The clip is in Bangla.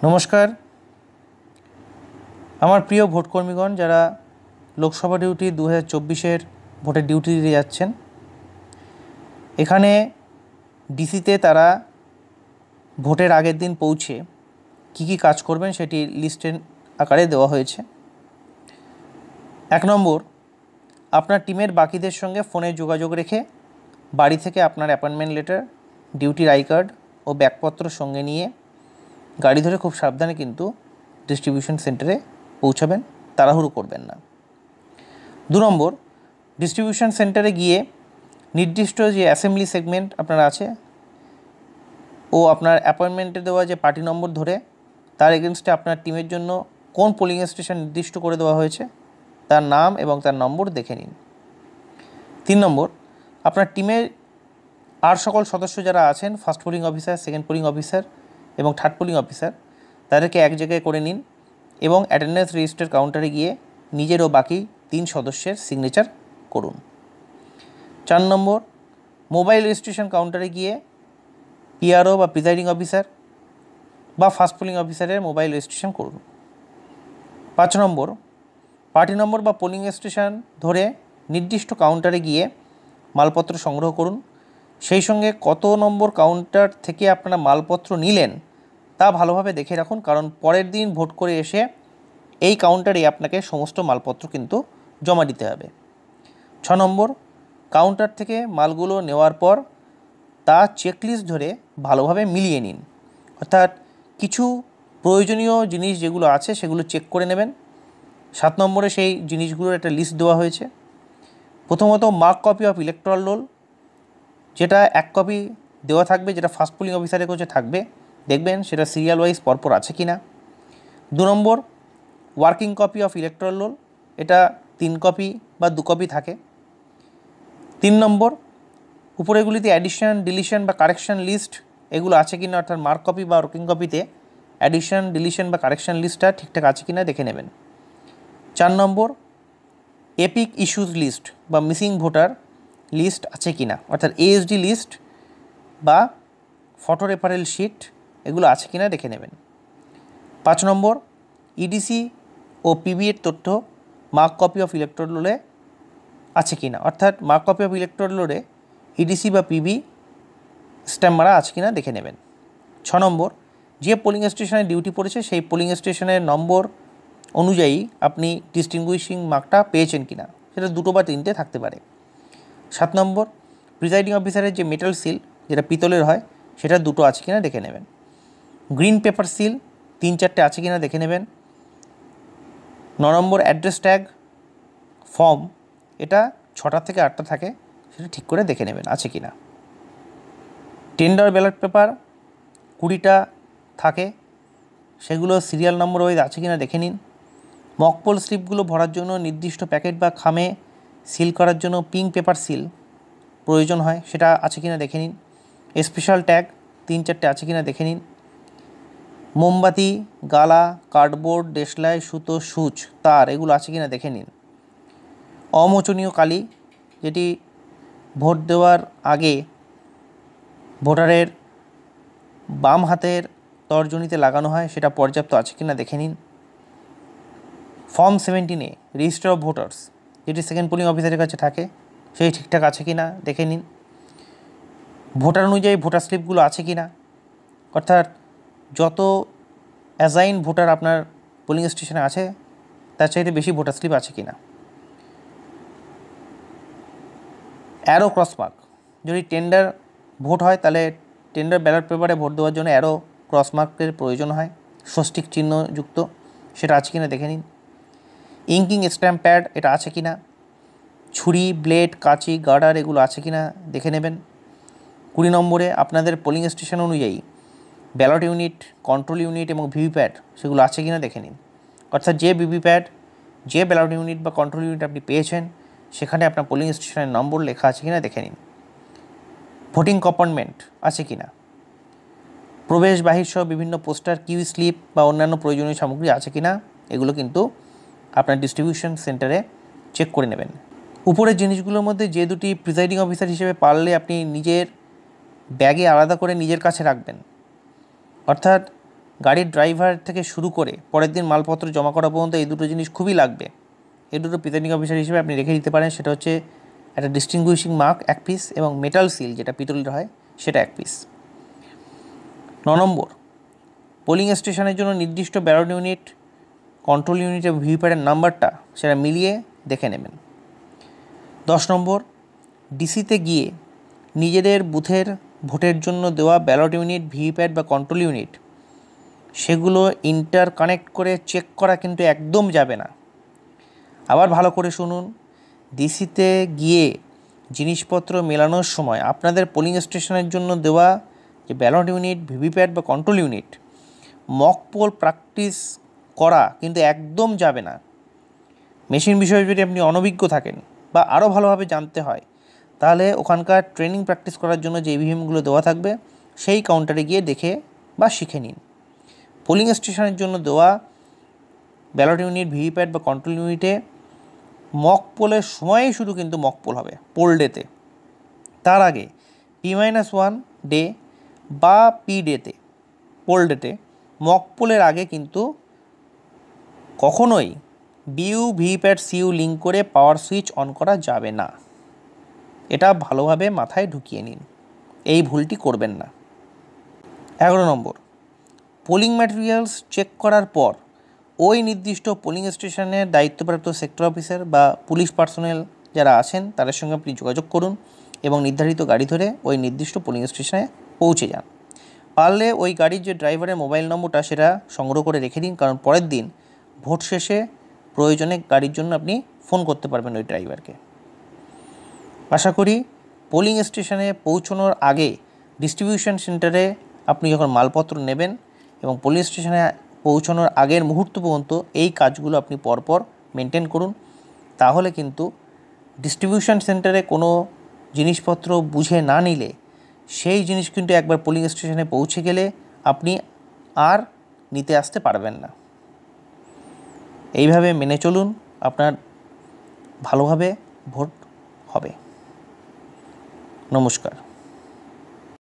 নমস্কার। আমার প্রিয় ভোটকর্মীগণ যারা লোকসভা ডিউটি 2024-এর ভোটের ডিউটি দিতে যাচ্ছেন, এখানে ডিসিতে তারা ভোটের আগের দিন পৌঁছে কি কি কাজ করবেন সেটি লিস্টের আকারে দেওয়া হয়েছে। 1 নম্বর, আপনার টিমের বাকিদের সঙ্গে ফোনে যোগাযোগ রেখে বাড়ি থেকে আপনার অ্যাপয়েন্টমেন্ট লেটার, ডিউটির আই কার্ড ও ব্যাগপত্র সঙ্গে নিয়ে গাড়ি ধরে খুব সাবধানে কিন্তু ডিস্ট্রিবিউশন সেন্টারে পৌঁছাবেন, তাড়াহুড়ো করবেন না। 2 নম্বর, ডিস্ট্রিবিউশন সেন্টারে গিয়ে নির্দিষ্ট যে অ্যাসেম্বলি সেগমেন্ট আপনার আছে ও আপনার অ্যাপয়েন্টমেন্টে দেওয়া যে পার্টি নম্বর ধরে তার এগেনস্টে আপনার টিমের জন্য কোন পোলিং স্টেশন নির্দিষ্ট করে দেওয়া হয়েছে তার নাম এবং তার নম্বর দেখে নিন। 3 নম্বর, আপনার টিমের আর সকল সদস্য যারা আছেন, first polling officer, second polling officer এবং থার্ড পোলিং অফিসার, তাদেরকে এক জায়গায় করে নিন এবং অ্যাটেন্ডেন্স রেজিস্টার কাউন্টারে গিয়ে নিজের ও বাকি 3 সদস্যের সিগনেচার করুন। 4 নম্বর, মোবাইল রেজিস্ট্রেশন কাউন্টারে গিয়ে পিআরও বা প্রিজাইডিং অফিসার বা ফার্স্ট পোলিং অফিসারের মোবাইল রেজিস্ট্রেশন করুন। 5 নম্বর, পার্টি নম্বর বা পোলিং স্টেশন ধরে নির্দিষ্ট কাউন্টারে গিয়ে মালপত্র সংগ্রহ করুন। সেই সঙ্গে কত নম্বর কাউন্টার থেকে আপনারা মালপত্র নিলেন তা ভালোভাবে দেখে রাখুন, কারণ পরের দিন ভোট করে এসে এই কাউন্টারে আপনাকে সমস্ত মালপত্র কিন্তু জমা দিতে হবে। 6 নম্বর, কাউন্টার থেকে মালগুলো নেওয়ার পর তা চেকলিস্ট ধরে ভালোভাবে মিলিয়ে নিন, অর্থাৎ কিছু প্রয়োজনীয় জিনিস যেগুলো আছে সেগুলো চেক করে নেবেন। 7 নম্বরে সেই জিনিসগুলোর একটা লিস্ট দেওয়া হয়েছে। প্রথমত, mark copy of electoral role, যেটা 1 কপি দেওয়া থাকবে, যেটা ফার্স্ট পোলিং অফিসারের কাছে থাকবে, দেখবেন সেটা সিরিয়াল ওয়াইজ পরপর আছে কি না। 2 number, working copy of electoral roll, এটা 3 কপি বা 2 কপি থাকে। 3 নম্বর, উপরেগুলিতে অ্যাডিশন, ডিলিশন বা কারেকশন লিস্ট এগুলো আছে কি না, অর্থাৎ মার্ক কপি বা ওয়ার্কিং কপিতে অ্যাডিশন, ডিলিশন বা কারেকশন লিস্টটা ঠিকঠাক আছে কি না দেখে নেবেন। 4 নম্বর, এপিক ইস্যুজ লিস্ট বা মিসিং ভোটার লিস্ট আছে কি না, অর্থাৎ এএসডি লিস্ট বা ফটো রেফারেল শিট এগুলো আছে কি না দেখে নেবেন। 5 নম্বর, ইডিসি ও পিবি এর তথ্য মার্ক কপি অফ ইলেকট্রাল রোলে আছে কি না, অর্থাৎ মার্ক কপি অফ ইলেকট্রাল রোলে ইডিসি বা পিবি স্ট্যাম্প মারা আছে কি না দেখে নেবেন। 6 নম্বর, যে পোলিং স্টেশনে ডিউটি পড়েছে সেই পোলিং স্টেশনের নম্বর অনুযায়ী আপনি ডিস্টিংগুইশিং মার্কটা পেয়েছেন কি না, সেটা 2 বা 3টে থাকতে পারে। 7 নম্বর, প্রিজাইডিং অফিসারের যে মেটাল সিল, যেটা পিতলের হয়, সেটা 2টো আছে কি না দেখে নেবেন। গ্রিন পেপার সিল 3-4টে আছে কি না দেখে নেবেন। 9 নম্বর, অ্যাড্রেস ট্যাগ ফর্ম, এটা 6টা থেকে 8টা থাকে, সেটা ঠিক করে দেখে নেবেন আছে কি না। টেন্ডার ব্যালট পেপার 20টা থাকে, সেগুলো সিরিয়াল নম্বর ওয়াইজ আছে কি না দেখে নিন। মকপোল স্লিপগুলো ভরার জন্য নির্দিষ্ট প্যাকেট বা খামে সিল করার জন্য পিঙ্ক পেপার সিল প্রয়োজন হয়, সেটা আছে কি না দেখে নিন। স্পেশাল ট্যাগ 3-4টে আছে কি না দেখে নিন। মোমবাতি, গালা, কার্ডবোর্ড, দেশলাই, সুতো, সুচ, তার এগুলো আছে কি না দেখে নিন। অমোচনীয় কালি, যেটি ভোট দেওয়ার আগে ভোটারের বাম হাতের তর্জনীতে লাগানো হয়, সেটা পর্যাপ্ত আছে কি না দেখে নিন। Form 17A register of voters, যেটি সেকেন্ড পোলিং অফিসারের কাছে থাকে, সেই ঠিকঠাক আছে কি না দেখে নিন। ভোটার অনুযায়ী ভোটার স্লিপগুলো আছে কি না, অর্থাৎ যত অ্যাসাইন ভোটার আপনার পোলিং স্টেশনে আছে তার চাইতে বেশি ভোটার স্লিপ আছে কি না। অ্যারো ক্রসমার্ক, যদি টেন্ডার ভোট হয় তাহলে টেন্ডার ব্যালট পেপারে ভোট দেওয়ার জন্য অ্যারো ক্রসমার্কের প্রয়োজন হয়, স্বস্তিক চিহ্নযুক্ত, সেটা আছে কি না দেখে নিন। ইঙ্কিং স্ট্যাম্প প্যাড, এটা আছে কি না। ছুরি, ব্লেড, কাঁচি, গার্ডার এগুলো আছে কি না দেখে নেবেন। 20 নম্বরে, আপনাদের পোলিং স্টেশন অনুযায়ী ব্যালট ইউনিট, কন্ট্রোল ইউনিট এবং ভিভিপ্যাট সেগুলো আছে কি না দেখে নিন, অর্থাৎ যে ভিভিপ্যাট, যে ব্যালট ইউনিট বা কন্ট্রোল ইউনিট আপনি পেয়েছেন সেখানে আপনার পোলিং স্টেশনের নম্বর লেখা আছে কি না দেখে নিন। ভোটিং কম্পার্টমেন্ট আছে কি না। প্রবেশ বাহির সহ বিভিন্ন পোস্টার, কিউ স্লিপ বা অন্যান্য প্রয়োজনীয় সামগ্রী আছে কি না, এগুলো কিন্তু আপনার ডিস্ট্রিবিউশন সেন্টারে চেক করে নেবেন। উপরের জিনিসগুলোর মধ্যে যে দুটি প্রিজাইডিং অফিসার হিসেবে পারলে আপনি নিজের ব্যাগে আলাদা করে নিজের কাছে রাখবেন, অর্থাৎ গাড়ির ড্রাইভার থেকে শুরু করে পরের দিন মালপত্র জমা করা পর্যন্ত এই দুটো জিনিস খুবই লাগবে। এই দুটো প্রিসাইডিং অফিসার হিসেবে আপনি রেখে দিতে পারেন। সেটা হচ্ছে একটা ডিস্টিংগুইশিং মার্ক 1 পিস এবং মেটাল সিল যেটা পিতলের হয় সেটা 1 পিস। 9 নম্বর, পোলিং স্টেশনের জন্য নির্দিষ্ট ব্যালট ইউনিট, কন্ট্রোল ইউনিট এবং ভিভিপ্যাটের নাম্বারটা সেটা মিলিয়ে দেখে নেবেন। 10 নম্বর, ডিসিতে গিয়ে নিজেদের বুথের ভোটের জন্য দেওয়া ব্যালট ইউনিট, ভিভিপ্যাট বা কন্ট্রোল ইউনিট সেগুলো ইন্টারকানেক্ট করে চেক করা কিন্তু একদম যাবে না। আবার ভালো করে শুনুন, ডিসিতে গিয়ে জিনিসপত্র মেলানোর সময় আপনাদের পোলিং স্টেশনের জন্য দেওয়া যে ব্যালট ইউনিট, ভিভিপ্যাট বা control unit mock poll practice করা কিন্তু একদম যাবে না। মেশিন বিষয়ে যদি আপনি অনভিজ্ঞ থাকেন বা আরও ভালোভাবে জানতে হয় তাহলে ওখানকার ট্রেনিং প্র্যাকটিস করার জন্য যে ইভিএমগুলো দেওয়া থাকবে সেই কাউন্টারে গিয়ে দেখে বা শিখে নিন। পোলিং স্টেশনের জন্য দেওয়া ব্যালট ইউনিট, ভিভিপ্যাট বা কন্ট্রোল ইউনিটে মক পোলের সময়েই শুধু কিন্তু মক পোল হবে, পোল ডেতে। তার আগে P-1 ডে বা পি ডেতে, পোল ডেতে মক পোলের আগে কিন্তু কখনোই বিইউ, ভিভিপ্যাট, সিইউ লিঙ্ক করে পাওয়ার সুইচ অন করা যাবে না। এটা ভালোভাবে মাথায় ঢুকিয়ে নিন, এই ভুলটি করবেন না। 11 নম্বর, পোলিং ম্যাটেরিয়ালস চেক করার পর ওই নির্দিষ্ট পোলিং স্টেশনের দায়িত্বপ্রাপ্ত সেক্টর অফিসার বা পুলিশ পার্সোনেল যারা আছেন তাদের সঙ্গে আপনি যোগাযোগ করুন এবং নির্ধারিত গাড়ি ধরে ওই নির্দিষ্ট পোলিং স্টেশনে পৌঁছে যান। পারলে ওই গাড়ির যে ড্রাইভারের মোবাইল নম্বরটা সেটা সংগ্রহ করে রেখে দিন, কারণ পরের দিন ভোট শেষে প্রয়োজনে গাড়ির জন্য আপনি ফোন করতে পারবেন ওই ড্রাইভারকে। আশা করি পোলিং স্টেশনে পৌঁছানোর আগে ডিস্ট্রিবিউশন সেন্টারে আপনি যখন মালপত্র নেবেন এবং পোলিং স্টেশনে পৌঁছানোর আগের মুহূর্ত পর্যন্ত এই কাজগুলো আপনি পরপর মেনটেন করুন। তাহলে কিন্তু ডিস্ট্রিবিউশন সেন্টারে কোনো জিনিসপত্র বুঝে না নিলে সেই জিনিস কিন্তু একবার পোলিং স্টেশনে পৌঁছে গেলে আপনি আর নিতে আসতে পারবেন না। এইভাবে মেনে চলুন, আপনার ভালোভাবে ভোট হবে। নমস্কার।